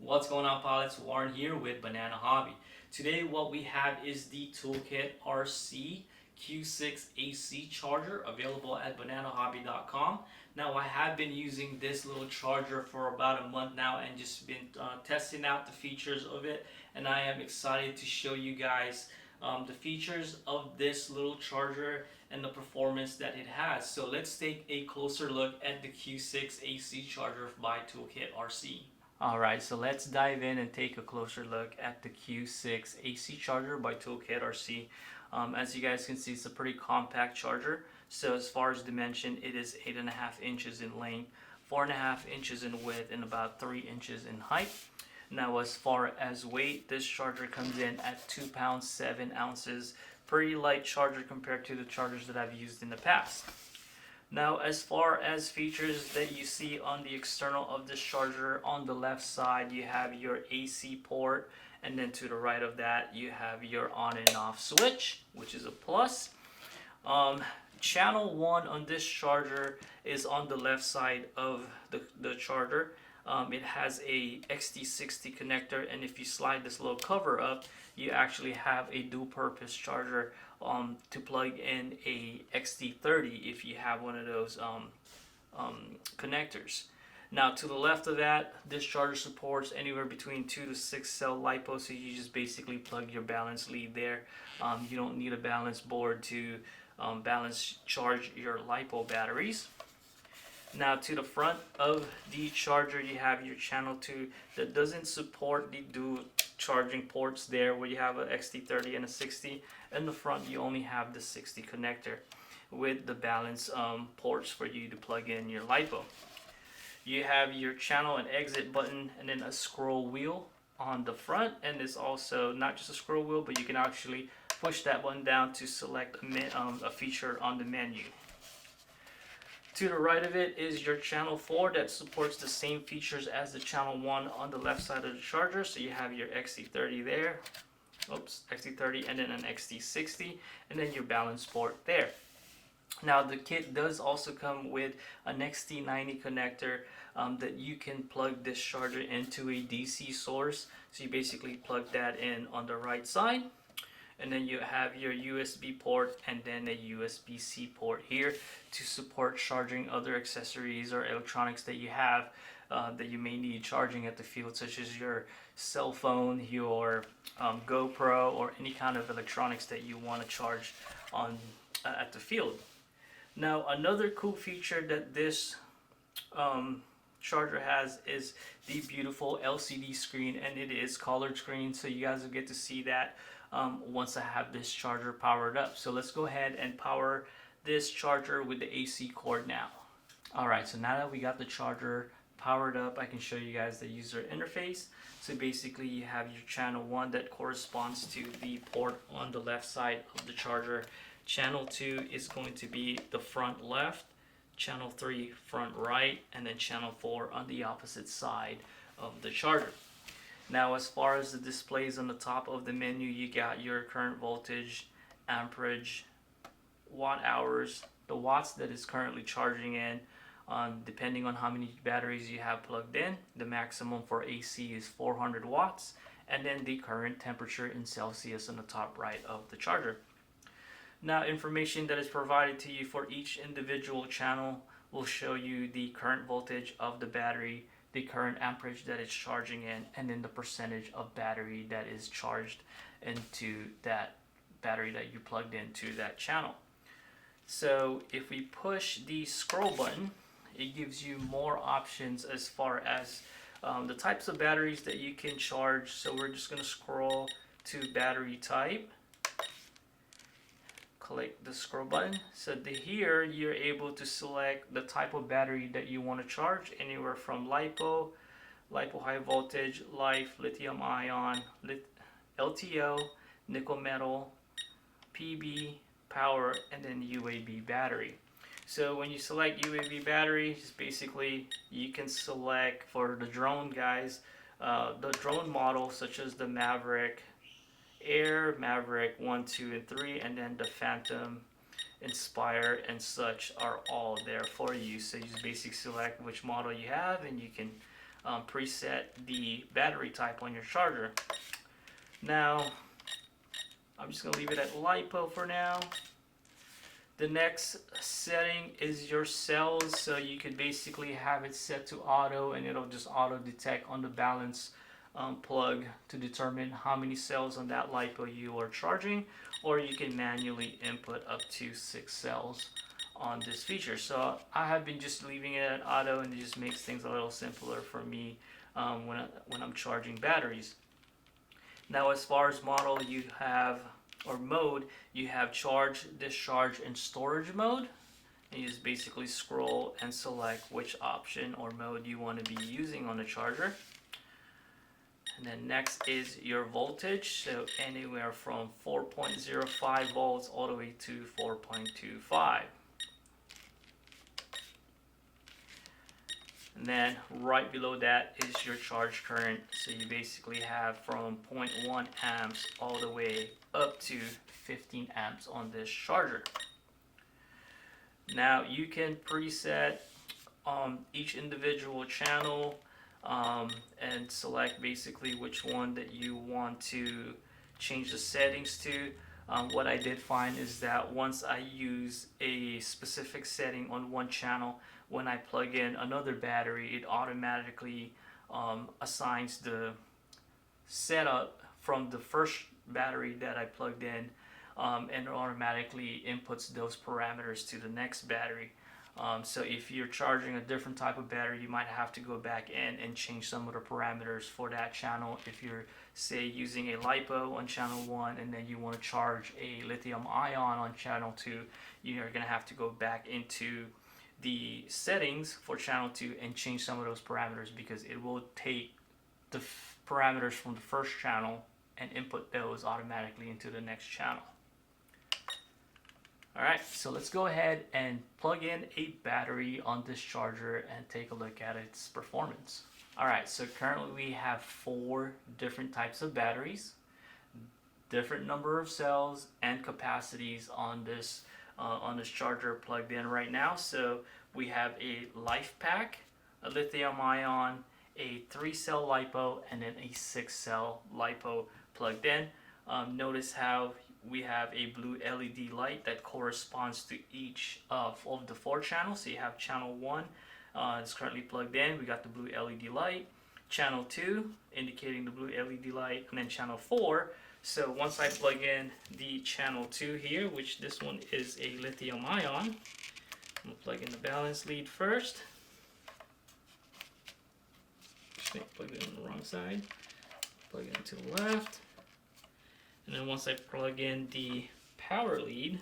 What's going on, pilots? Warren here with BananaHobby. Today what we have is the ToolkitRC Q6AC charger available at bananahobby.com. Now I have been using this little charger for about a month now and just been testing out the features of it, and I am excited to show you guys the features of this little charger and the performance that it has. So let's take a closer look at the Q6AC charger by ToolkitRC. Alright, so let's dive in and take a closer look at the Q6 AC charger by ToolkitRC. As you guys can see, it's a pretty compact charger. So as far as dimension, it is 8.5 inches in length, 4.5 inches in width, and about 3 inches in height. Now as far as weight, this charger comes in at 2 pounds 7 ounces. Pretty light charger compared to the chargers that I've used in the past. Now as far as features that you see on the external of this charger, on the left side you have your AC port, and then to the right of that you have your on and off switch, which is a plus. Channel 1 on this charger is on the left side of the charger. It has a XT60 connector, and if you slide this little cover up, you actually have a dual purpose charger to plug in a XT30 if you have one of those connectors. Now to the left of that, this charger supports anywhere between 2 to 6 cell LiPo, so you just basically plug your balance lead there. You don't need a balance board to charge your LiPo batteries. Now to the front of the charger you have your channel 2 that doesn't support the dual charging ports there, where you have a XT30 and a 60. In the front you only have the 60 connector with the balance ports for you to plug in your LiPo. You have your channel and exit button, and then a scroll wheel on the front, and it's also not just a scroll wheel, but you can actually push that button down to select a feature on the menu. To the right of it is your channel 4 that supports the same features as the channel 1 on the left side of the charger. So you have your XT30 there, XT30, and then an XT60, and then your balance port there. Now the kit does also come with an XT90 connector that you can plug this charger into a DC source. So you basically plug that in on the right side. And then you have your USB port and then a USB-C port here to support charging other accessories or electronics that you have that you may need charging at the field, such as your cell phone, your GoPro, or any kind of electronics that you want to charge on at the field. Now another cool feature that this charger has is the beautiful LCD screen, and it is colored screen, so you guys will get to see that once I have this charger powered up. So let's go ahead and power this charger with the AC cord now. Alright, so now that we got the charger powered up, I can show you guys the user interface. So basically you have your channel 1 that corresponds to the port on the left side of the charger. Channel 2 is going to be the front left, channel 3 front right, and then channel 4 on the opposite side of the charger. Now as far as the displays on the top of the menu, you got your current voltage, amperage, watt hours, the watts that is currently charging in, depending on how many batteries you have plugged in. The maximum for AC is 400 watts, and then the current temperature in Celsius on the top right of the charger. Now information that is provided to you for each individual channel will show you the current voltage of the battery, the current amperage that it's charging in, and then the percentage of battery that is charged into that battery that you plugged into that channel. So if we push the scroll button, it gives you more options as far as the types of batteries that you can charge. So we're just going to scroll to battery type. Click the scroll button. So here you're able to select the type of battery that you want to charge, anywhere from LiPo, LiPo high voltage, Life, lithium ion, LTO, nickel metal, PB, power, and then UAB battery. So when you select UAB battery, just basically you can select for the drone guys, the drone model such as the Maverick Air, Maverick 1, 2, and 3, and then the Phantom, Inspire, and such are all there for you. So you just basically select which model you have, and you can preset the battery type on your charger. Now I'm just gonna leave it at LiPo for now. The next setting is your cells, so you could basically have it set to auto and it'll just auto detect on the balance plug to determine how many cells on that LiPo you are charging, or you can manually input up to 6 cells on this feature. So I have been just leaving it at auto, and it just makes things a little simpler for me when I'm charging batteries. Now as far as model, you have, or mode, you have charge, discharge, and storage mode. And you just basically scroll and select which option or mode you want to be using on the charger. And then next is your voltage, so anywhere from 4.05 volts all the way to 4.25. And then right below that is your charge current, so you basically have from 0.1 amps all the way up to 15 amps on this charger. Now you can preset each individual channel and select basically which one that you want to change the settings to. What I did find is that once I use a specific setting on one channel, when I plug in another battery, it automatically assigns the setup from the first battery that I plugged in, and automatically inputs those parameters to the next battery. So if you're charging a different type of battery, you might have to go back in and change some of the parameters for that channel. If you're, say, using a LiPo on channel 1 and then you want to charge a lithium ion on channel 2, you're going to have to go back into the settings for channel 2 and change some of those parameters, because it will take the parameters from the first channel and input those automatically into the next channel. Alright, so let's go ahead and plug in a battery on this charger and take a look at its performance. Alright, so currently we have 4 different types of batteries, different number of cells and capacities on this charger plugged in right now. So we have a life pack, a lithium ion, a 3-cell LiPo, and then a 6-cell LiPo plugged in. Notice how we have a blue LED light that corresponds to each of the 4 channels. So you have channel 1 is currently plugged in. We got the blue LED light. Channel 2 indicating the blue LED light, and then channel 4. So once I plug in the channel 2 here, which this one is a lithium ion, I'm going to plug in the balance lead first. Plug it on the wrong side. Plug it to the left. And then once I plug in the power lead,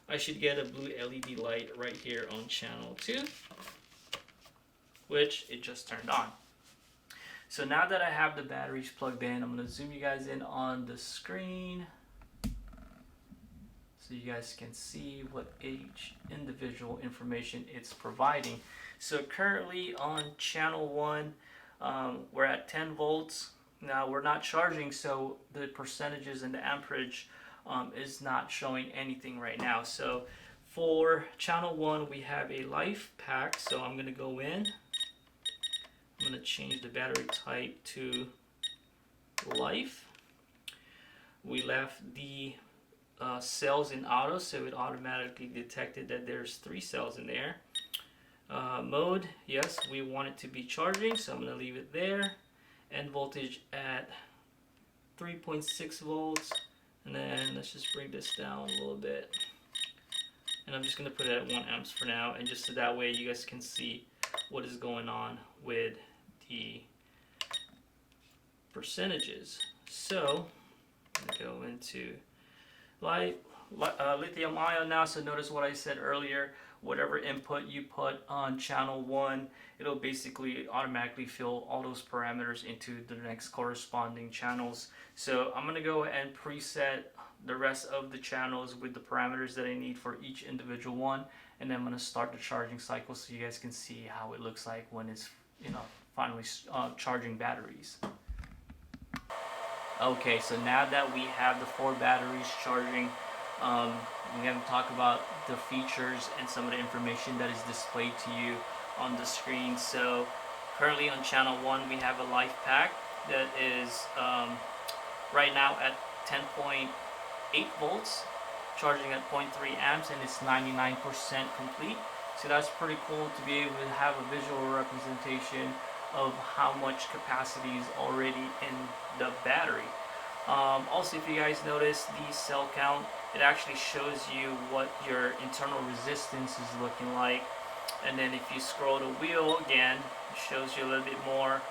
I should get a blue LED light right here on channel 2, which it just turned on. So now that I have the batteries plugged in, I'm going to zoom you guys in on the screen so you guys can see what each individual information it's providing. So currently on channel 1, we're at 10 volts. Now we're not charging, so the percentages and the amperage is not showing anything right now. So for channel 1, we have a life pack, so I'm going to go in. I'm going to change the battery type to life. We left the cells in auto, so it automatically detected that there's 3 cells in there. Mode, yes, we want it to be charging, so I'm going to leave it there. End voltage at 3.6 volts, and then let's just bring this down a little bit. And I'm just going to put it at 1 amps for now, and just so that way you guys can see what is going on with the percentages. So I'm going to go into lithium ion now. So notice what I said earlier, whatever input you put on channel 1, it'll basically automatically fill all those parameters into the next corresponding channels. So I'm going to go and preset the rest of the channels with the parameters that I need for each individual one, and then I'm going to start the charging cycle so you guys can see how it looks like when it's finally charging batteries. Okay, so now that we have the 4 batteries charging, we're going to talk about the features and some of the information that is displayed to you on the screen. So Currently on channel 1 we have a life pack that is right now at 10.8 volts, charging at 0.3 amps, and it's 99% complete. So that's pretty cool to be able to have a visual representation of how much capacity is already in the battery. Also, if you guys notice the cell count, it actually shows you what your internal resistance is looking like. And then if you scroll the wheel again, it shows you a little bit more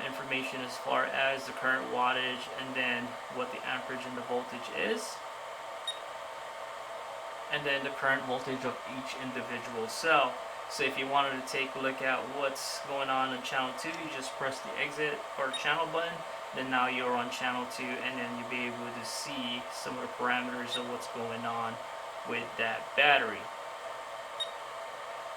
information as far as the current wattage and then what the amperage and the voltage is. And then the current voltage of each individual cell. So if you wanted to take a look at what's going on in channel 2, you just press the exit or channel button. Then now you're on channel 2, and then you'll be able to see some of the parameters of what's going on with that battery.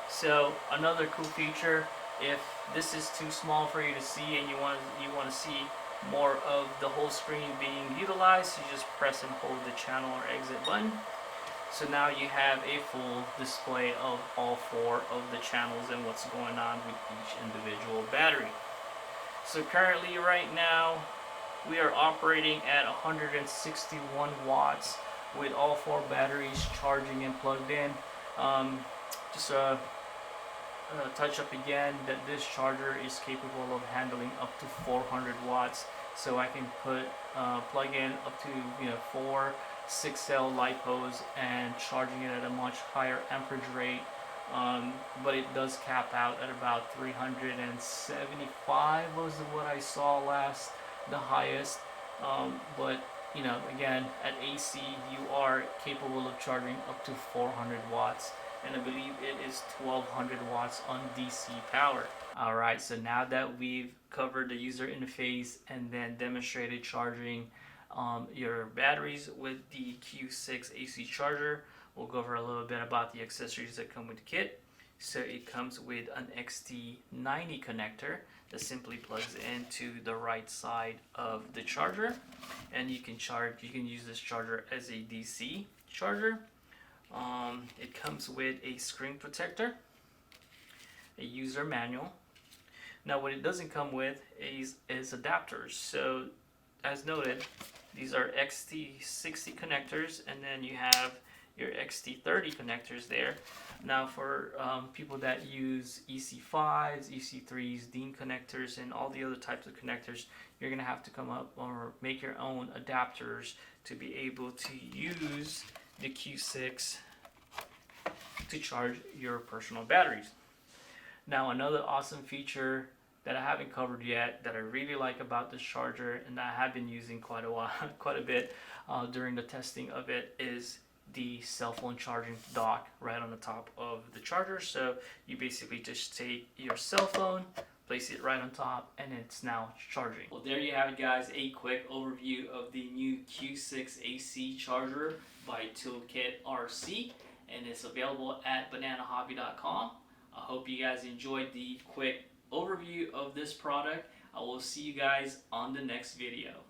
So another cool feature, if this is too small for you to see and you want to see more of the whole screen being utilized, you just press and hold the channel or exit button. So now you have a full display of all 4 of the channels and what's going on with each individual battery. So currently right now we are operating at 161 watts with all 4 batteries charging and plugged in. Just a touch up again that this charger is capable of handling up to 400 watts. So I can plug in up to 4 6-cell lipos and charging it at a much higher amperage rate, but it does cap out at about 375 was what I saw last, the highest. But again, at AC you are capable of charging up to 400 watts, and I believe it is 1200 watts on DC power. Alright, so now that we've covered the user interface and then demonstrated charging your batteries with the Q6AC charger, we'll go over a little bit about the accessories that come with the kit. So it comes with an XT90 connector that simply plugs into the right side of the charger, and you can use this charger as a DC charger. It comes with a screen protector, a user manual. Now what it doesn't come with is adapters. So as noted, these are XT60 connectors, and then you have your XT30 connectors there. Now for people that use EC5s, EC3s, DIN connectors, and all the other types of connectors, you're going to have to come up or make your own adapters to be able to use the Q6 to charge your personal batteries. Now another awesome feature that I haven't covered yet that I really like about this charger, and that I have been using quite a bit during the testing of it, is the cell phone charging dock right on the top of the charger. So you basically just take your cell phone, place it right on top, and it's now charging. Well, there you have it, guys, a quick overview of the new Q6AC charger by ToolkitRC, and it's available at BananaHobby.com. I hope you guys enjoyed the quick overview of this product. I will see you guys on the next video.